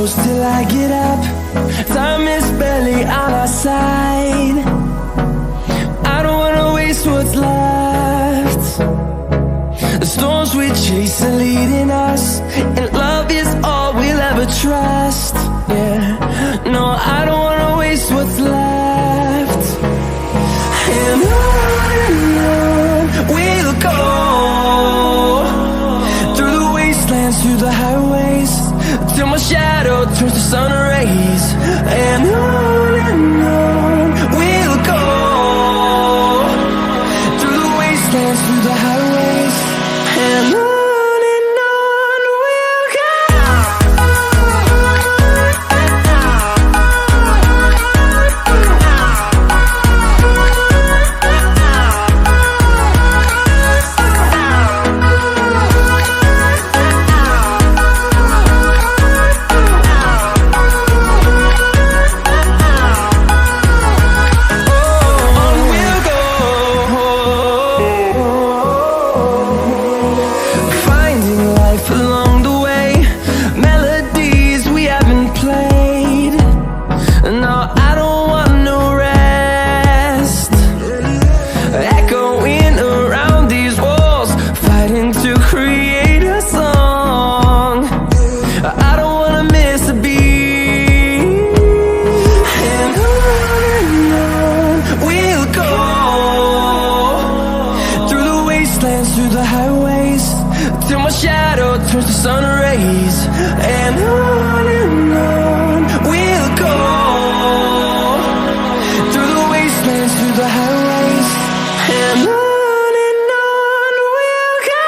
close till I get up. Time is barely on our side. I don't wanna waste what's left. The storms we chase are leading us, and love is all we'll ever trust. Yeah, no, I don't wanna waste what's left. And on we'll go, through the wastelands, through the highways, till my shadow turns to sun rays. And on we'll go, through the wastelands, through the highways, and on we'll go. Through the highways, till my shadow turns to sun rays. And on we'll go, through the wastelands, through the highways, and on we'll go.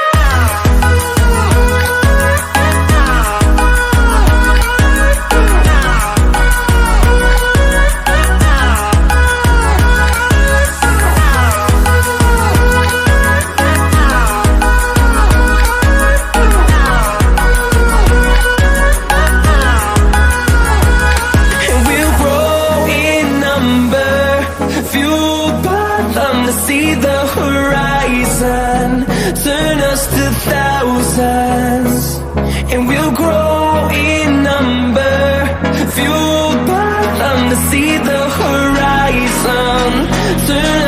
See the horizon, turn us to thousands, and we'll grow in number, fueled by them to see the horizon, turn